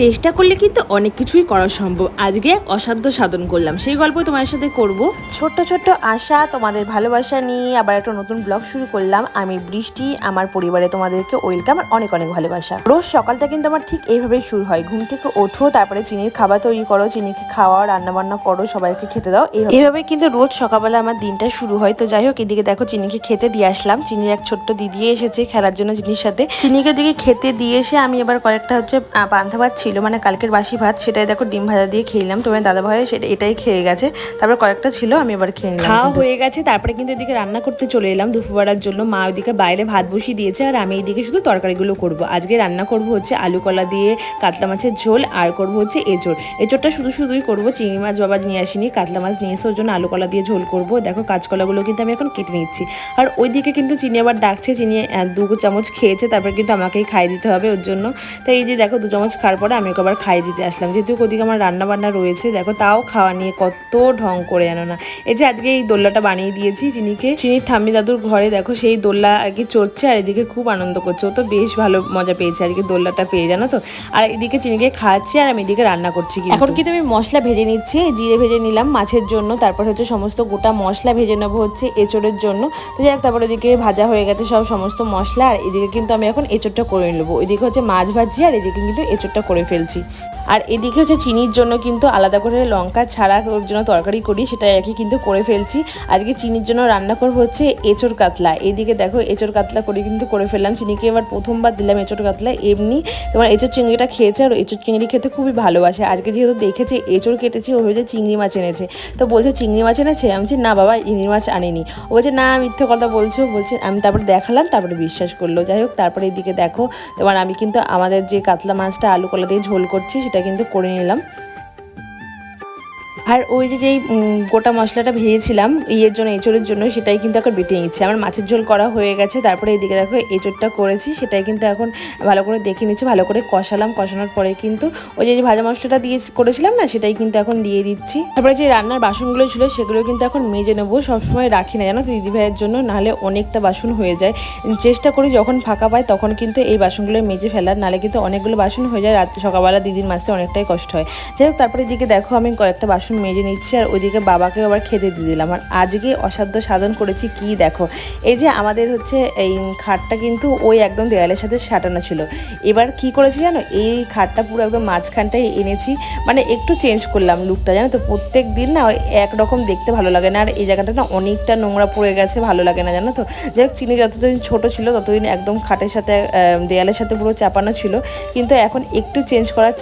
চেষ্টা করলে কিন্তু অনেক কিছুই করা সম্ভব। আজকে এক অসাধ্য সাধন করলাম, সেই গল্প তোমার সাথে করব। ছোট্ট ছোট্ট আশা, তোমাদের ভালোবাসা নিয়ে আবার একটা নতুন ব্লগ শুরু করলাম। আমি বৃষ্টি, আমার পরিবারে তোমাদেরকে ওয়েলকাম আর অনেক অনেক ভালোবাসা। রোজ সকালটা কিন্তু আমার ঠিক এইভাবেই শুরু হয়। ঘুম থেকে ওঠো, তারপরে চিনির খাবার তৈরি করো, চিনিকে খাওয়াও, রান্না বান্না করো, সবাইকে খেতে দাও। এইভাবে কিন্তু রোজ সকালবেলা আমার দিনটা শুরু হয়। তো যাই হোক, এদিকে দেখো চিনিকে খেতে দিয়ে আসলাম। চিনির এক ছোট্ট দিদি এসেছে খেলার জন্য চিনির সাথে। চিনিকে দিকে খেতে দিয়ে এসে আমি এবার কয়েকটা হচ্ছে পান্তা ভাত ছিল, মানে কালকের বাসি ভাত, সেটাই দেখো ডিম ভাজা দিয়ে খেলাম। তোমার দাদা ভাই এটাই খেয়ে গেছে, তারপর কয়েকটা ছিল আমি এবার খেয়ে নিলাম। খাওয়া হয়ে গেছে, তারপরে কিন্তু এদিকে রান্না করতে চলে এলাম দুপুরবেলার জন্য। মা ওইদিকে বাইরে ভাত বসিয়ে দিয়েছে আর আমি এইদিকে শুধু তরকারিগুলো করব। আজকে রান্না করব হচ্ছে আলু কলা দিয়ে কাতলা মাছের ঝোল, আর করব হচ্ছে এঁচোড়টা শুধুই করব। চিংড়ি মাছ বাবা নিয়ে আসিনি, কাতলা মাছ নিয়ে এসে ওর জন্য আলু কলা দিয়ে ঝোল করব। দেখো কাঁচকলাগুলো কিন্তু আমি এখন কেটে নিচ্ছি। আর ওইদিকে কিন্তু চিনি আবার ডাকছে, চিনি 2 চামচ খেয়েছে, তারপর কিন্তু আমাকেই খাইয়ে দিতে হবে ওর জন্য। তাই এই যে দেখো 2 চামচ খাওয়ার পরে আমি ওকে আবার খাইয়ে দিতে আসলাম, যেহেতু ওদিকে আমার রান্না বান্না রয়েছে। দেখো তাও খাওয়া নিয়ে কত ঢং করে, জানো না। এই যে আজকে এই দোল্লাটা বানিয়ে দিয়েছি চিনিকে, চিনির ঠাম্মি দাদুর ঘরে। দেখো সেই দোল্লা আর কি চড়ছে, আর এদিকে খুব আনন্দ করছে। ও তো বেশ ভালো মজা পেয়েছে আজকে দোল্লাটা পেয়ে, জানো তো। আর এদিকে চিনিকে খাওয়াচ্ছি আর আমি এদিকে রান্না করছি। এখন কিন্তু আমি মশলা ভেজে নিচ্ছি, জিরে ভেজে নিলাম মাছের জন্য, তারপর হচ্ছে সমস্ত গোটা মশলা ভেজে নেবো হচ্ছে এঁচোড়ের জন্য। তো যাই হোক, তারপর এদিকে ভাজা হয়ে গেছে সব সমস্ত মশলা, আর এদিকে কিন্তু আমি এখন এঁচোড়টা করে নেবো। এদিকে হচ্ছে মাছ ভাজি আর এদিকে কিন্তু এঁচোড়টা করে ফেলছি। আর এদিকে হচ্ছে চিনির জন্য কিন্তু আলাদা করে লঙ্কা ছাড়া ওর জন্য তরকারি করি, সেটা একই কিন্তু করে ফেলছি। আজকে চিনির জন্য রান্না করবো হচ্ছে এঁচোড় কাতলা। এইদিকে দেখো এঁচোড় কাতলা করে ফেললাম। চিনিকে এবার প্রথমবার দিলাম এঁচোড় কাতলা। এমনি তোমার এঁচোড় চিংড়িটা খেয়েছে, আর এঁচোড় চিংড়ি খেতে খুবই ভালোবাসে। আজকে যেহেতু দেখেছে এঁচোড় কেটেছি, ও ভেবেছে চিংড়ি মাছ এনেছে, তো বলছে চিংড়ি মাছ এনেছে। আমি বলছি না বাবা, চিংড়ি মাছ আনিনি। ও বলছে না মিথ্যে কথা বলছে। আমি তারপরে দেখালাম, তারপরে বিশ্বাস করলো। যাই হোক, তারপরে এদিকে দেখো তোমার আমি কিন্তু আমাদের যে কাতলা মাছটা আলু কলা দিয়ে ঝোল করছি সেটা কিন্তু করে নিলাম। আর ওই যে যেই গোটা মশলাটা ভেজেছিলাম জন্য এঁচোড়ের জন্য, সেটাই কিন্তু এখন বেটে নিচ্ছি। আমার মাছের ঝোল করা হয়ে গেছে, তারপরে এদিকে দেখো এঁচোড়টা করেছি, সেটাই কিন্তু এখন ভালো করে দেখে নিচ্ছি। ভালো করে কষানোর পরে কিন্তু ওই যে ভাজা মশলাটা দিয়ে করেছিলাম না, সেটাই কিন্তু এখন দিয়ে দিচ্ছি। তারপরে যে রান্নার বাসনগুলো ছিল সেগুলো কিন্তু এখন মেজে নেবো। সবসময় রাখি না জানো তো দিদিভাইয়ের জন্য, নাহলে অনেকটা বাসন হয়ে যায়। চেষ্টা করি যখন ফাঁকা পাই তখন কিন্তু এই বাসনগুলো মেজে ফেলার, নাহলে কিন্তু অনেকগুলো বাসন হয়ে যায়। রাত্রে সকালবেলা দিদির মাজতে অনেকটাই কষ্ট হয়। যাই হোক, তারপরে এদিকে দেখো আমি কয়েকটা বাসন মেজে নিচ্ছি, আর ওইদিকে বাবাকে আবার খেতে দিয়ে দিলাম। আর আজকে অসাধ্য সাধন করেছি কি দেখো, এই যে আমাদের হচ্ছে এই খাটটা কিন্তু ওই একদম দেয়ালের সাথে সাঁটানো ছিল। এবার কি করেছি জানো, এই খাটটা পুরো একদম মাঝখানটাই এনেছি, মানে একটু চেঞ্জ করলাম লুকটা, জানো তো। প্রত্যেক দিন না একরকম দেখতে ভালো লাগে না, আর এই জায়গাটা না অনেকটা নোংরা পড়ে গেছে, ভালো লাগে না জানো তো। যাই হোক, চিনি যতদিন ছোট ছিল ততদিন একদম খাটের সাথে দেয়ালের সাথে পুরো চাপানো ছিল, কিন্তু এখন একটু চেঞ্জ করার